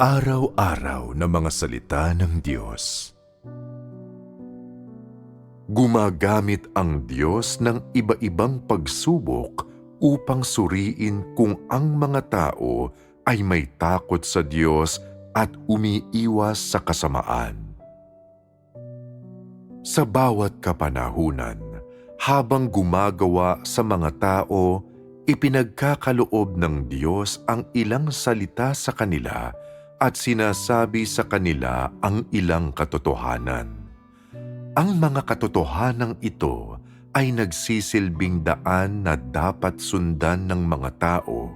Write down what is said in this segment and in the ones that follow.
Araw-araw na mga salita ng Diyos. Gumagamit ang Diyos ng iba-ibang pagsubok upang suriin kung ang mga tao ay may takot sa Diyos at umiiwas sa kasamaan. Sa bawat kapanahunan, habang gumagawa sa mga tao, ipinagkakaloob ng Diyos ang ilang salita sa kanila at sinasabi sa kanila ang ilang katotohanan. Ang mga katotohanang ito ay nagsisilbing daan na dapat sundan ng mga tao,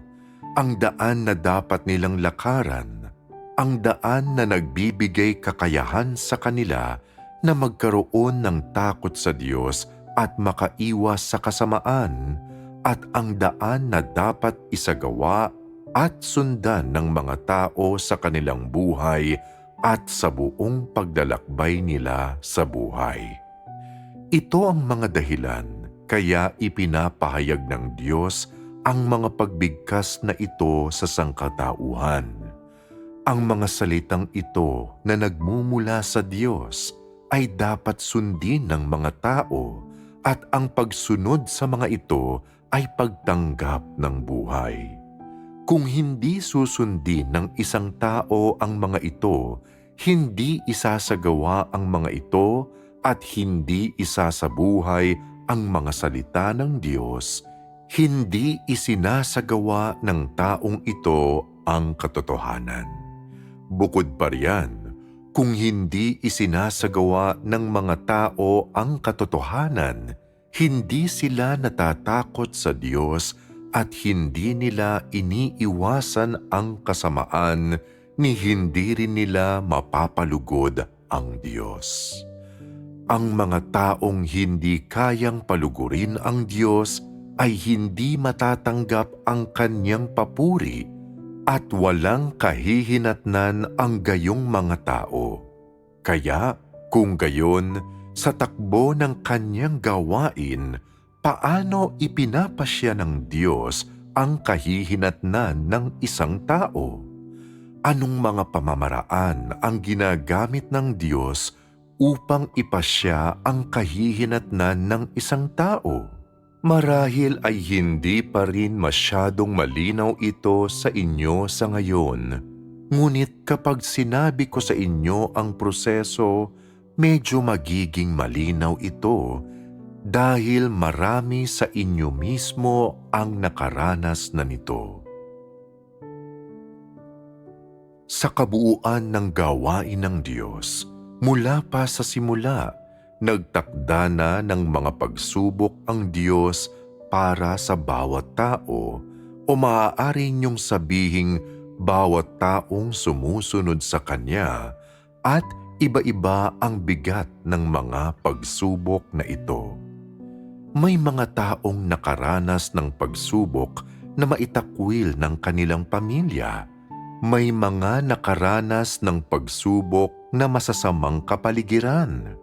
ang daan na dapat nilang lakaran, ang daan na nagbibigay kakayahan sa kanila na magkaroon ng takot sa Diyos at makaiwas sa kasamaan, at ang daan na dapat isagawa at sundan ng mga tao sa kanilang buhay at sa buong paglalakbay nila sa buhay. Ito ang mga dahilan kaya ipinapahayag ng Diyos ang mga pagbigkas na ito sa sangkatauhan. Ang mga salitang ito na nagmumula sa Diyos ay dapat sundin ng mga tao, at ang pagsunod sa mga ito ay pagtanggap ng buhay. Kung hindi susundin ng isang tao ang mga ito, hindi isasagawa ang mga ito at hindi isasabuhay ang mga salita ng Diyos, hindi isinasagawa ng taong ito ang katotohanan. Bukod pa riyan, kung hindi isinasagawa ng mga tao ang katotohanan, hindi sila natatakot sa Diyos at hindi nila iniiwasan ang kasamaan, ni hindi rin nila mapapalugod ang Diyos. Ang mga taong hindi kayang palugurin ang Diyos ay hindi matatanggap ang kanyang papuri at walang kahihinatnan ang gayong mga tao. Kaya kung gayon, sa takbo ng kanyang gawain, paano ipinapasya ng Diyos ang kahihinatnan ng isang tao? Anong mga pamamaraan ang ginagamit ng Diyos upang ipasya ang kahihinatnan ng isang tao? Marahil ay hindi pa rin masyadong malinaw ito sa inyo sa ngayon. Ngunit kapag sinabi ko sa inyo ang proseso, medyo magiging malinaw ito dahil marami sa inyo mismo ang nakaranas na nito. Sa kabuuan ng gawain ng Diyos, mula pa sa simula, nagtakda na ng mga pagsubok ang Diyos para sa bawat tao, o maaari niyong sabihing bawat taong sumusunod sa Kanya, at iba-iba ang bigat ng mga pagsubok na ito. May mga taong nakaranas ng pagsubok na maitakwil ng kanilang pamilya. May mga nakaranas ng pagsubok na masasamang kapaligiran.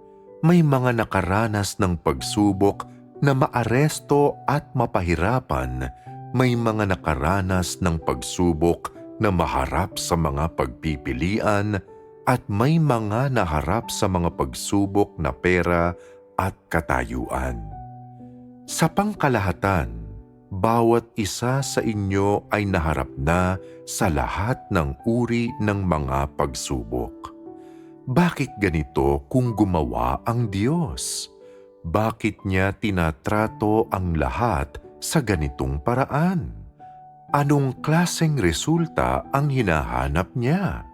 May mga nakaranas ng pagsubok na maaresto at mapahirapan. May mga nakaranas ng pagsubok na maharap sa mga pagpipilian, at may mga naharap sa mga pagsubok na pera at katayuan. Sa pangkalahatan, bawat isa sa inyo ay naharap na sa lahat ng uri ng mga pagsubok. Bakit ganito kung gumawa ang Diyos? Bakit niya tinatrato ang lahat sa ganitong paraan? Anong klaseng resulta ang hinahanap niya?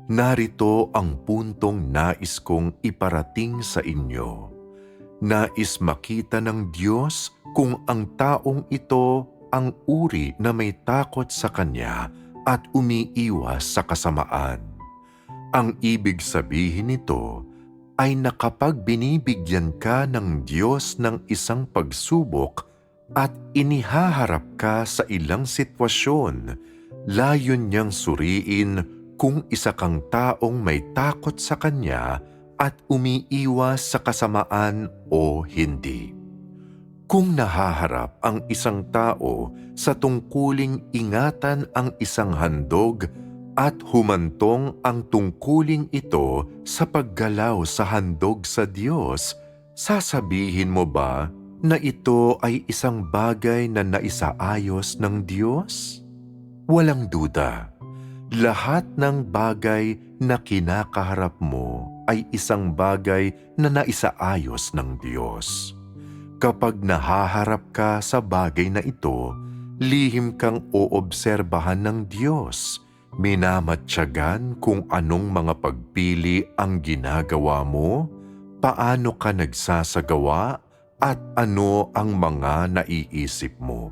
Narito ang puntong nais kong iparating sa inyo. Nais makita ng Diyos kung ang taong ito ang uri na may takot sa Kanya at umiiwas sa kasamaan. Ang ibig sabihin nito ay na kapag binibigyan ka ng Diyos ng isang pagsubok at inihaharap ka sa ilang sitwasyon, layon niyang suriin kung isa kang taong may takot sa Kanya at umiiwas sa kasamaan o hindi. Kung nahaharap ang isang tao sa tungkuling ingatan ang isang handog at humantong ang tungkuling ito sa paggalaw sa handog sa Diyos, sasabihin mo ba na ito ay isang bagay na naisaayos ng Diyos? Walang duda, lahat ng bagay na kinakaharap mo ay isang bagay na naisaayos ng Diyos. Kapag nahaharap ka sa bagay na ito, lihim kang oobserbahan ng Diyos. Minamatyagan kung anong mga pagpili ang ginagawa mo, paano ka nagsasagawa, at ano ang mga naiisip mo.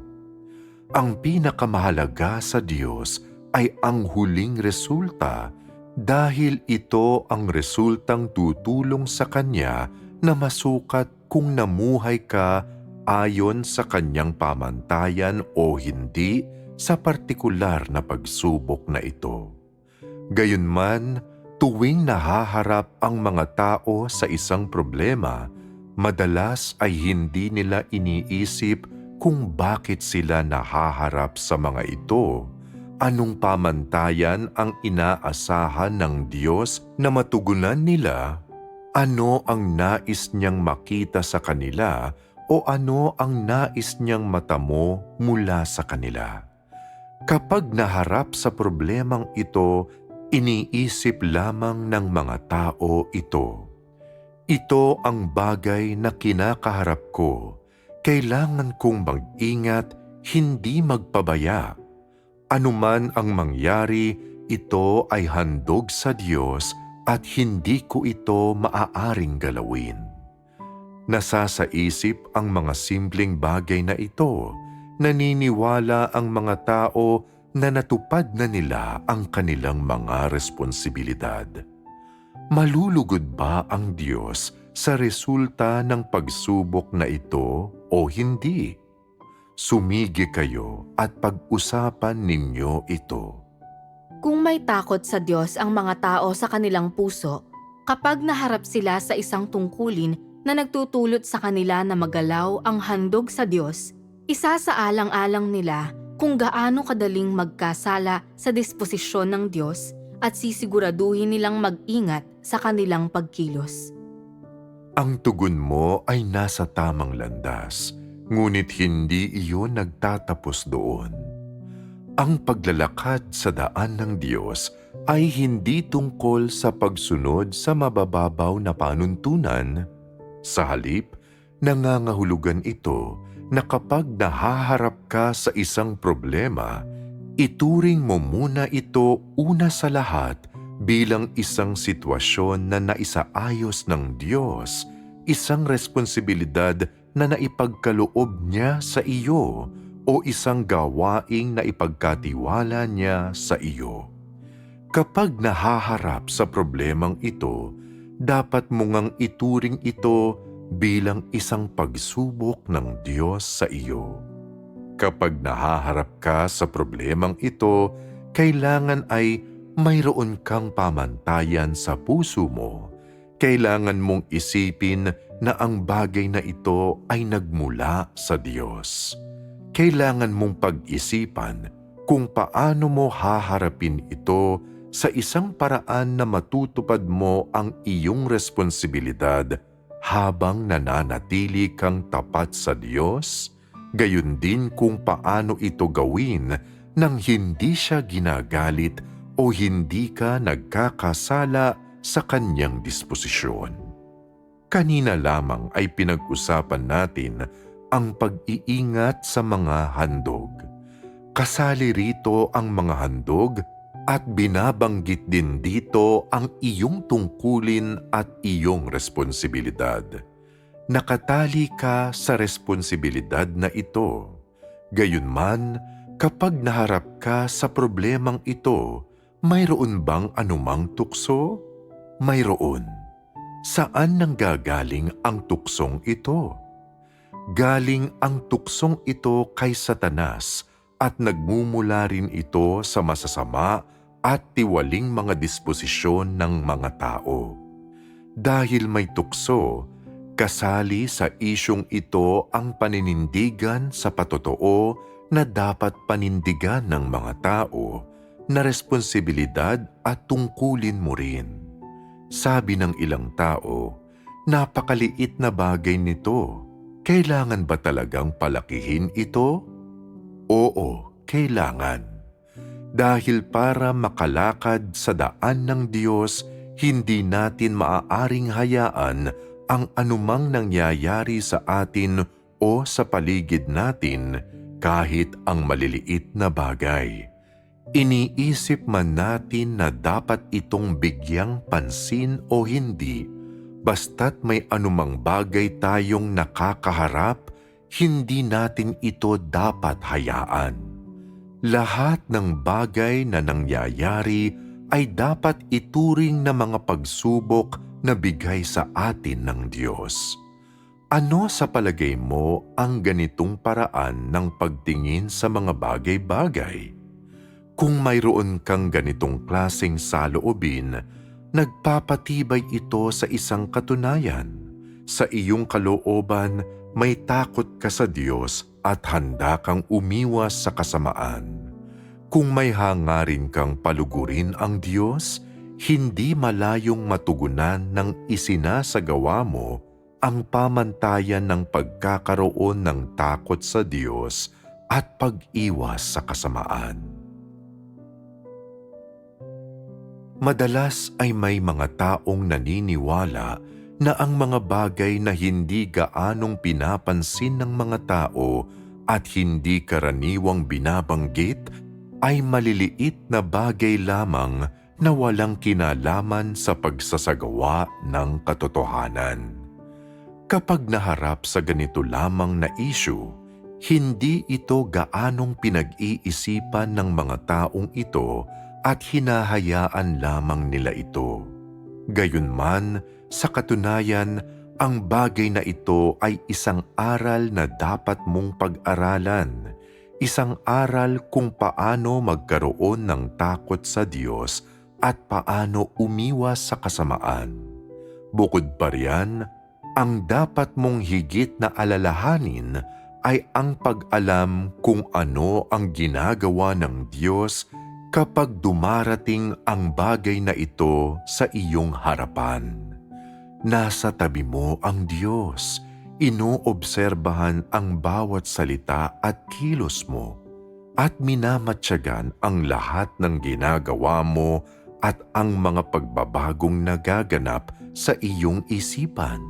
Ang pinakamahalaga sa Diyos ay ang huling resulta dahil ito ang resultang tutulong sa Kanya na masukat kung namuhay ka ayon sa Kanyang pamantayan o hindi sa partikular na pagsubok na ito. Gayunman, tuwing nahaharap ang mga tao sa isang problema, madalas ay hindi nila iniisip kung bakit sila nahaharap sa mga ito, anong pamantayan ang inaasahan ng Diyos na matugunan nila, ano ang nais niyang makita sa kanila o ano ang nais niyang matamo mula sa kanila. Kapag naharap sa problemang ito, iniisip lamang ng mga tao ito. Ito ang bagay na kinakaharap ko. Kailangan kong mag-ingat, hindi magpabaya. Anuman ang mangyari, ito ay handog sa Diyos at hindi ko ito maaaring galawin. Nasasaisip ang mga simpleng bagay na ito. Naniniwala ang mga tao na natupad na nila ang kanilang mga responsibilidad. Malulugod ba ang Diyos sa resulta ng pagsubok na ito o hindi? Sumigi kayo at pag-usapan ninyo ito. Kung may takot sa Diyos ang mga tao sa kanilang puso, kapag naharap sila sa isang tungkulin na nagtutulot sa kanila na magalaw ang handog sa Diyos, isasaalang-alang nila kung gaano kadaling magkasala sa disposisyon ng Diyos at sisiguraduhin nilang mag-ingat sa kanilang pagkilos. Ang tugon mo ay nasa tamang landas, ngunit hindi iyon nagtatapos doon. Ang paglalakad sa daan ng Diyos ay hindi tungkol sa pagsunod sa mabababaw na panuntunan. Sa halip, nangangahulugan ito na kapag nahaharap ka sa isang problema, ituring mo muna ito una sa lahat bilang isang sitwasyon na naisaayos ng Diyos, isang responsibilidad na naipagkaloob niya sa iyo o isang gawaing naipagkatiwala niya sa iyo. Kapag nahaharap sa problemang ito, dapat mo ngang ituring ito bilang isang pagsubok ng Diyos sa iyo. Kapag nahaharap ka sa problemang ito, kailangan ay mayroon kang pamantayan sa puso mo. Kailangan mong isipin na ang bagay na ito ay nagmula sa Diyos. Kailangan mong pag-isipan kung paano mo haharapin ito sa isang paraan na matutupad mo ang iyong responsibilidad habang nananatili kang tapat sa Diyos, gayon din kung paano ito gawin nang hindi siya ginagalit o hindi ka nagkakasala sa kanyang disposisyon. Kanina lamang ay pinag-usapan natin ang pag-iingat sa mga handog. Kasali rito ang mga handog at binabanggit din dito ang iyong tungkulin at iyong responsibilidad. Nakatali ka sa responsibilidad na ito. Gayunman, kapag naharap ka sa problemang ito, mayroon bang anumang tukso? Mayroon. Saan nanggagaling ang tuksong ito? Galing ang tuksong ito kay Satanas at nagmumula rin ito sa masasama at tiwaling mga disposisyon ng mga tao. Dahil may tukso, kasali sa isyong ito ang paninindigan sa patotoo na dapat panindigan ng mga tao na responsibilidad at tungkulin mo rin. Sabi ng ilang tao, napakaliit na bagay nito. Kailangan ba talagang palakihin ito? Oo, kailangan. Dahil para makalakad sa daan ng Diyos, hindi natin maaaring hayaan ang anumang nangyayari sa atin o sa paligid natin kahit ang maliliit na bagay. Iniisip man natin na dapat itong bigyang pansin o hindi, basta't may anumang bagay tayong nakakaharap, hindi natin ito dapat hayaan. Lahat ng bagay na nangyayari ay dapat ituring na mga pagsubok na bigay sa atin ng Diyos. Ano sa palagay mo ang ganitong paraan ng pagtingin sa mga bagay-bagay? Kung mayroon kang ganitong klaseng saloobin, nagpapatibay ito sa isang katunayan. Sa iyong kalooban, may takot ka sa Diyos at handa kang umiwas sa kasamaan. Kung may hangarin kang palugurin ang Diyos, hindi malayong matugunan ng isinasagawa mo ang pamantayan ng pagkakaroon ng takot sa Diyos at pag-iwas sa kasamaan. Madalas ay may mga taong naniniwala na ang mga bagay na hindi gaanong pinapansin ng mga tao at hindi karaniwang binabanggit ay maliliit na bagay lamang na walang kinalaman sa pagsasagawa ng katotohanan. Kapag naharap sa ganito lamang na issue, hindi ito gaanong pinag-iisipan ng mga taong ito at hinahayaan lamang nila ito. Gayunman, sa katunayan, ang bagay na ito ay isang aral na dapat mong pag-aralan. Isang aral kung paano magkaroon ng takot sa Diyos at paano umiwas sa kasamaan. Bukod pa riyan, ang dapat mong higit na alalahanin ay ang pag-alam kung ano ang ginagawa ng Diyos kapag dumarating ang bagay na ito sa iyong harapan. Nasa tabi mo ang Diyos. Inoobserbahan ang bawat salita at kilos mo at minamatyagan ang lahat ng ginagawa mo at ang mga pagbabagong nagaganap sa iyong isipan.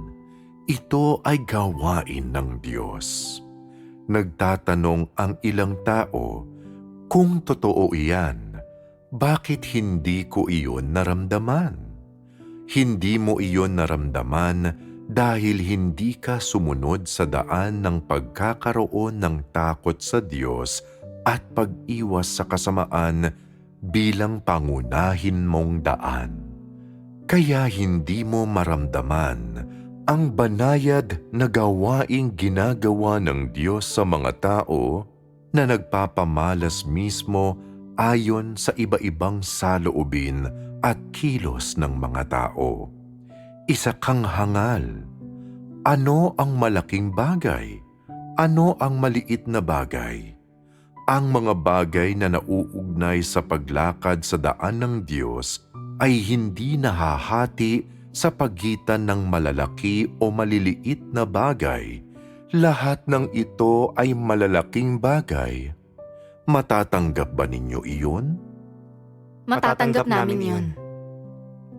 Ito ay gawain ng Diyos. Nagtatanong ang ilang tao, kung totoo iyan, bakit hindi ko iyon naramdaman? Hindi mo iyon naramdaman dahil hindi ka sumunod sa daan ng pagkakaroon ng takot sa Diyos at pag-iwas sa kasamaan bilang pangunahin mong daan. Kaya hindi mo maramdaman ang banayad na gawaing ginagawa ng Diyos sa mga tao na nagpapamalas mismo ayon sa iba-ibang saloobin at kilos ng mga tao. Isa kang hangal. Ano ang malaking bagay? Ano ang maliit na bagay? Ang mga bagay na nauugnay sa paglakad sa daan ng Diyos ay hindi nahahati sa pagitan ng malalaki o maliliit na bagay. Lahat ng ito ay malalaking bagay. Matatanggap ba ninyo iyon? Matatanggap namin yun.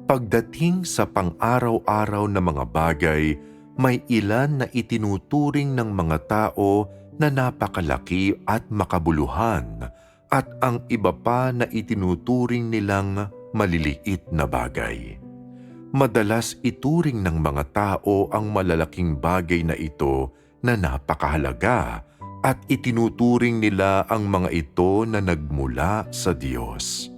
Pagdating sa pang-araw-araw na mga bagay, may ilan na itinuturing ng mga tao na napakalaki at makabuluhan at ang iba pa na itinuturing nilang maliliit na bagay. Madalas ituring ng mga tao ang malalaking bagay na ito na napakahalaga at itinuturing nila ang mga ito na nagmula sa Diyos.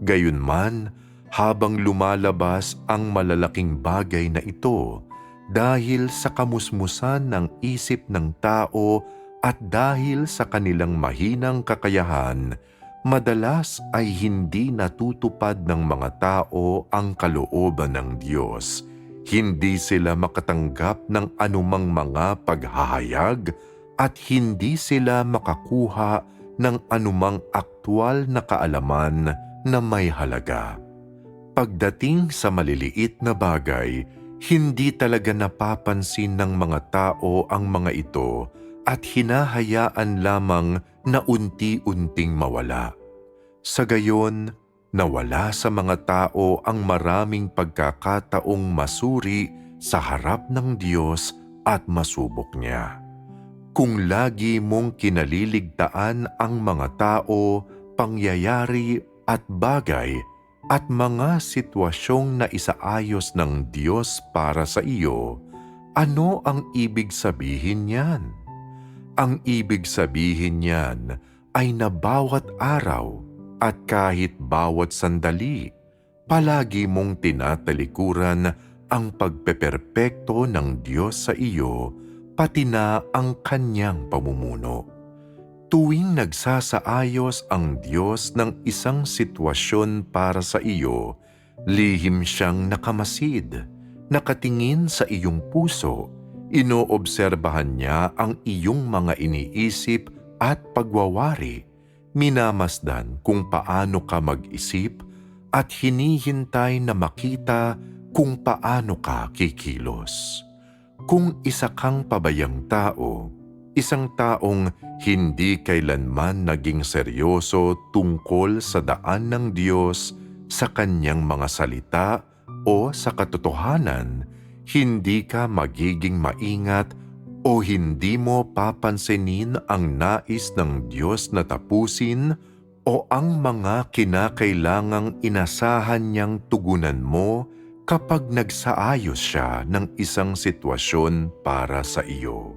Gayunman, habang lumalabas ang malalaking bagay na ito dahil sa kamusmusan ng isip ng tao at dahil sa kanilang mahinang kakayahan, madalas ay hindi natutupad ng mga tao ang kalooban ng Diyos. Hindi sila makatanggap ng anumang mga paghahayag at hindi sila makakuha ng anumang aktwal na kaalaman na may halaga. Pagdating sa maliliit na bagay, hindi talaga napapansin ng mga tao ang mga ito at hinahayaan lamang na unti-unting mawala. Sa gayon, nawala sa mga tao ang maraming pagkakataong masuri sa harap ng Diyos at masubok niya. Kung lagi mong kinaliligtaan ang mga tao, pangyayari at bagay at mga sitwasyong na isaayos ng Diyos para sa iyo, ano ang ibig sabihin niyan? Ang ibig sabihin niyan ay na bawat araw at kahit bawat sandali, palagi mong tinatalikuran ang pagpeperpekto ng Diyos sa iyo, pati na ang kanyang pamumuno. Tuwing nagsasaayos ang Diyos ng isang sitwasyon para sa iyo, lihim siyang nakamasid, nakatingin sa iyong puso, inoobserbahan niya ang iyong mga iniisip at pagwawari, minamasdan kung paano ka mag-isip at hinihintay na makita kung paano ka kikilos. Kung isa kang pabayang tao, isang taong hindi kailanman naging seryoso tungkol sa daan ng Diyos sa kanyang mga salita o sa katotohanan, hindi ka magiging maingat o hindi mo papansinin ang nais ng Diyos na tapusin o ang mga kinakailangang inasahan niyang tugunan mo kapag nagsaayos siya ng isang sitwasyon para sa iyo.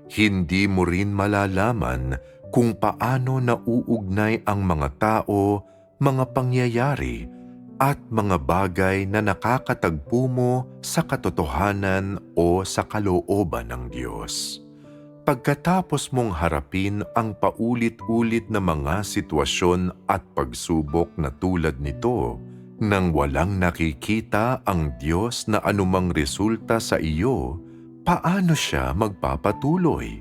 Hindi mo rin malalaman kung paano nauugnay ang mga tao, mga pangyayari, at mga bagay na nakakatagpo mo sa katotohanan o sa kalooban ng Diyos. Pagkatapos mong harapin ang paulit-ulit na mga sitwasyon at pagsubok na tulad nito, nang walang nakikita ang Diyos na anumang resulta sa iyo, paano siya magpapatuloy?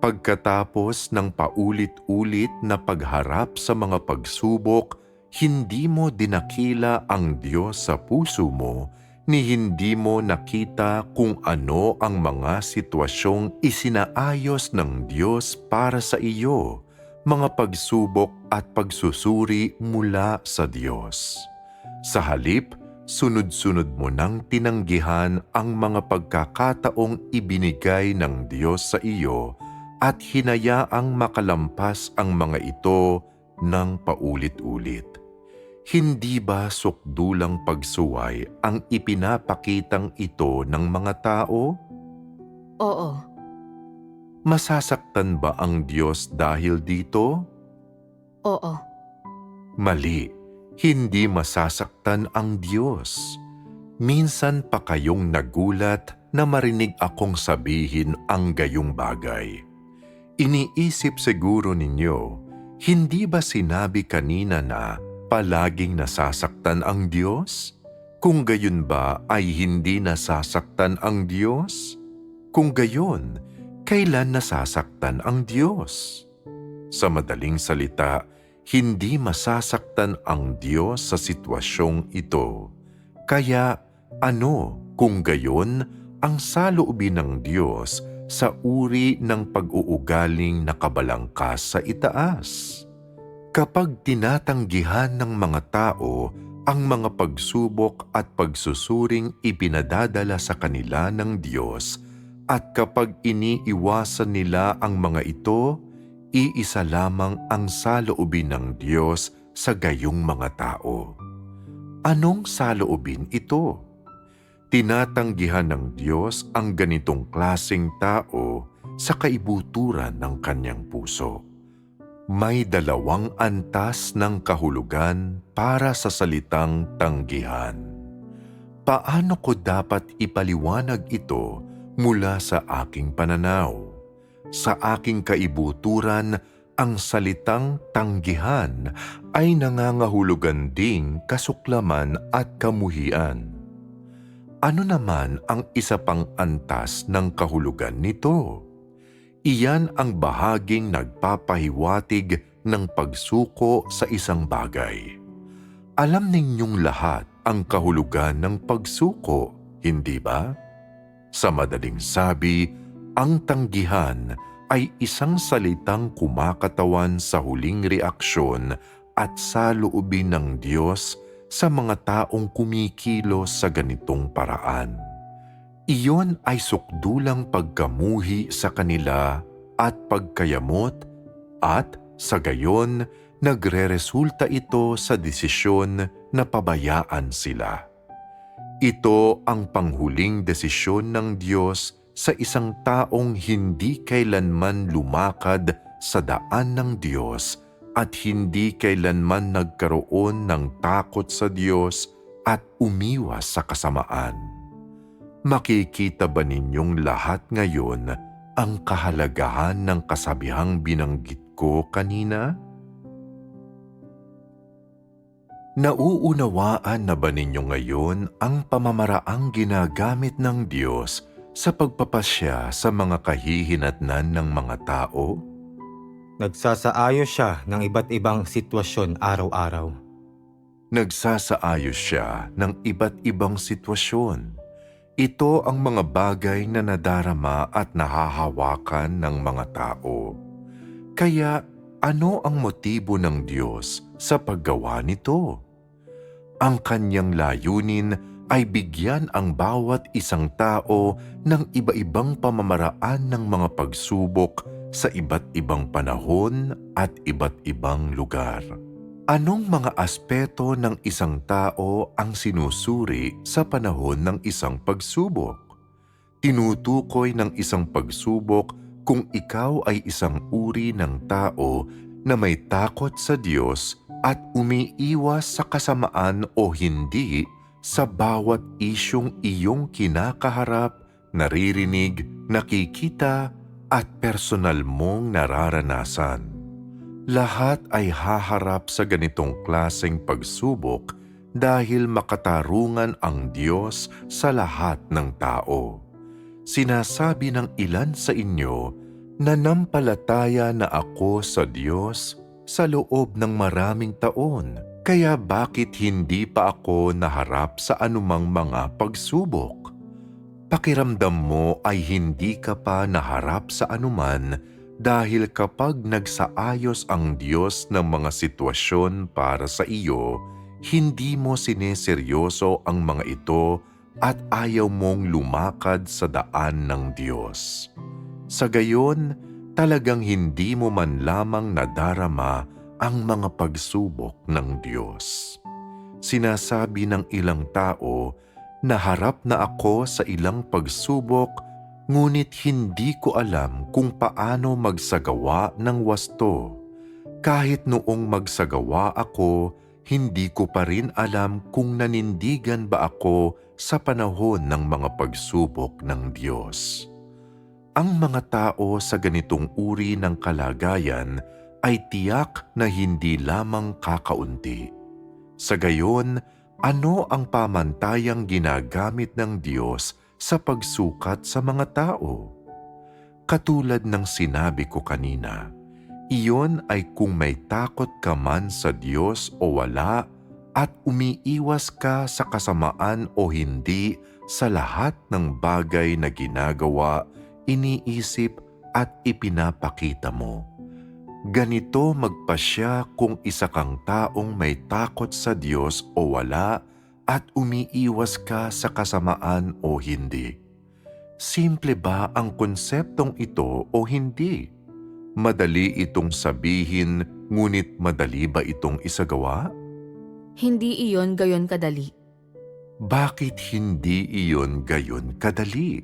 Pagkatapos ng paulit-ulit na pagharap sa mga pagsubok, hindi mo dinakila ang Diyos sa puso mo, ni hindi mo nakita kung ano ang mga sitwasyong isinaayos ng Diyos para sa iyo, mga pagsubok at pagsusuri mula sa Diyos. Sa halip, sunod-sunod mo nang tinanggihan ang mga pagkakataong ibinigay ng Diyos sa iyo at hinayaang makalampas ang mga ito ng paulit-ulit. Hindi ba sukdulang pagsuway ang ipinapakitang ito ng mga tao? Oo. Masasaktan ba ang Diyos dahil dito? Oo. Mali. Hindi masasaktan ang Diyos. Minsan pa kayong nagulat na marinig akong sabihin ang gayong bagay. Iniisip siguro ninyo, hindi ba sinabi kanina na palaging nasasaktan ang Diyos? Kung gayon ba ay hindi nasasaktan ang Diyos? Kung gayon, kailan nasasaktan ang Diyos? Sa madaling salita, hindi masasaktan ang Diyos sa sitwasyong ito. Kaya ano kung gayon ang saloobin ng Diyos sa uri ng pag-uugaling nakabalangkas sa itaas? Kapag tinatanggihan ng mga tao ang mga pagsubok at pagsusuring ipinadadala sa kanila ng Diyos, at kapag iniiwasan nila ang mga ito, iisa lamang ang saloobin ng Diyos sa gayong mga tao. Anong saloobin ito? Tinatanggihan ng Diyos ang ganitong klaseng tao sa kaibuturan ng kanyang puso. May dalawang antas ng kahulugan para sa salitang tanggihan. Paano ko dapat ipaliwanag ito mula sa aking pananaw? Sa aking kaibuturan, ang salitang tanggihan ay nangangahulugan ding kasuklaman at kamuhian. Ano naman ang isa pang antas ng kahulugan nito? Iyan ang bahaging nagpapahiwatig ng pagsuko sa isang bagay. Alam ninyong lahat ang kahulugan ng pagsuko, hindi ba? Sa madaling sabi, ang tanggihan ay isang salitang kumakatawan sa huling reaksyon at saloobin ng Diyos sa mga taong kumikilos sa ganitong paraan. Iyon ay sukdulang pagkamuhi sa kanila at pagkayamot at sa gayon nagreresulta ito sa desisyon na pabayaan sila. Ito ang panghuling desisyon ng Diyos sa isang taong hindi kailanman lumakad sa daan ng Diyos at hindi kailanman nagkaroon ng takot sa Diyos at umiwas sa kasamaan. Makikita ba ninyong lahat ngayon ang kahalagahan ng kasabihang binanggit ko kanina? Nauunawaan na ba ninyo ngayon ang pamamaraang ginagamit ng Diyos sa pagpapasya sa mga kahihinatnan ng mga tao? Nagsasaayos siya ng iba't ibang sitwasyon araw-araw. Nagsasaayos siya ng iba't ibang sitwasyon. Ito ang mga bagay na nadarama at nahahawakan ng mga tao. Kaya ano ang motibo ng Diyos sa paggawa nito? Ang kanyang layunin ay bigyan ang bawat isang tao ng iba-ibang pamamaraan ng mga pagsubok sa iba't ibang panahon at iba't ibang lugar. Anong mga aspeto ng isang tao ang sinusuri sa panahon ng isang pagsubok? Tinutukoy ng isang pagsubok kung ikaw ay isang uri ng tao na may takot sa Diyos at umiiwas sa kasamaan o hindi sa bawat isyung iyong kinakaharap, naririnig, nakikita at personal mong nararanasan. Lahat ay haharap sa ganitong klaseng pagsubok dahil makatarungan ang Diyos sa lahat ng tao. Sinasabi ng ilan sa inyo, nanampalataya na ako sa Diyos sa loob ng maraming taon, kaya bakit hindi pa ako naharap sa anumang mga pagsubok? Pakiramdam mo ay hindi ka pa naharap sa anuman dahil kapag nagsaayos ang Diyos ng mga sitwasyon para sa iyo, hindi mo sineseryoso ang mga ito at ayaw mong lumakad sa daan ng Diyos. Sa gayon, talagang hindi mo man lamang nadarama ang mga pagsubok ng Diyos. Sinasabi ng ilang tao, naharap na ako sa ilang pagsubok, ngunit hindi ko alam kung paano magsagawa ng wasto. Kahit noong magsagawa ako, hindi ko pa rin alam kung nanindigan ba ako sa panahon ng mga pagsubok ng Diyos. Ang mga tao sa ganitong uri ng kalagayan ay tiyak na hindi lamang kakaunti. Sa gayon, ano ang pamantayang ginagamit ng Diyos sa pagsukat sa mga tao? Katulad ng sinabi ko kanina, iyon ay kung may takot ka man sa Diyos o wala at umiiwas ka sa kasamaan o hindi sa lahat ng bagay na ginagawa, iniisip at ipinapakita mo. Ganito magpasya kung isa kang taong may takot sa Diyos o wala at umiiwas ka sa kasamaan o hindi. Simple ba ang konseptong ito o hindi? Madali itong sabihin, ngunit madali ba itong isagawa? Hindi iyon gayon kadali. Bakit hindi iyon gayon kadali?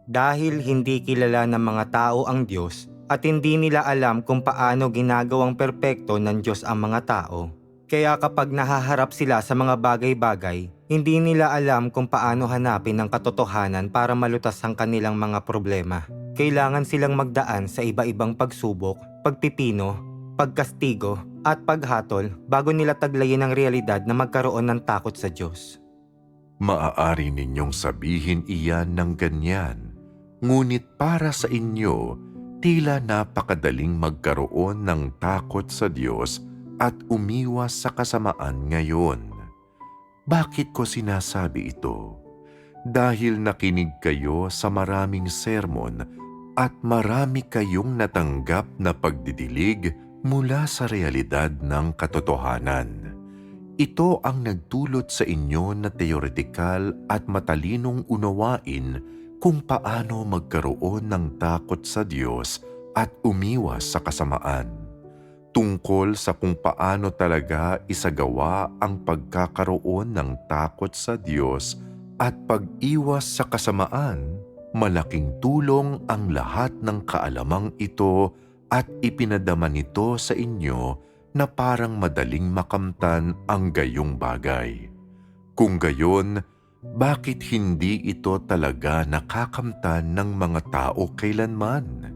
Dahil hindi kilala ng mga tao ang Diyos at hindi nila alam kung paano ginagawang perpekto ng Diyos ang mga tao. Kaya kapag nahaharap sila sa mga bagay-bagay, hindi nila alam kung paano hanapin ang katotohanan para malutas ang kanilang mga problema. Kailangan silang magdaan sa iba-ibang pagsubok, pagpipino, pagkastigo at paghatol bago nila taglayin ang realidad na magkaroon ng takot sa Diyos. Maaari ninyong sabihin iyan ng ganyan, ngunit para sa inyo, tila napakadaling magkaroon ng takot sa Diyos at umiwas sa kasamaan ngayon. Bakit ko sinasabi ito? Dahil nakinig kayo sa maraming sermon at marami kayong natanggap na pagdidilig mula sa realidad ng katotohanan. Ito ang nagdulot sa inyo na teoretikal at matalinong unawain kung paano magkaroon ng takot sa Diyos at umiwas sa kasamaan. Tungkol sa kung paano talaga isagawa ang pagkakaroon ng takot sa Diyos at pag-iwas sa kasamaan, malaking tulong ang lahat ng kaalamang ito at ipinadama nito sa inyo na parang madaling makamtan ang gayong bagay. Kung gayon, bakit hindi ito talaga nakakamtan ng mga tao kailanman?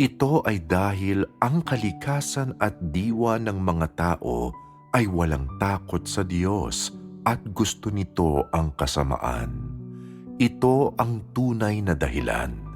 Ito ay dahil ang kalikasan at diwa ng mga tao ay walang takot sa Diyos at gusto nito ang kasamaan. Ito ang tunay na dahilan.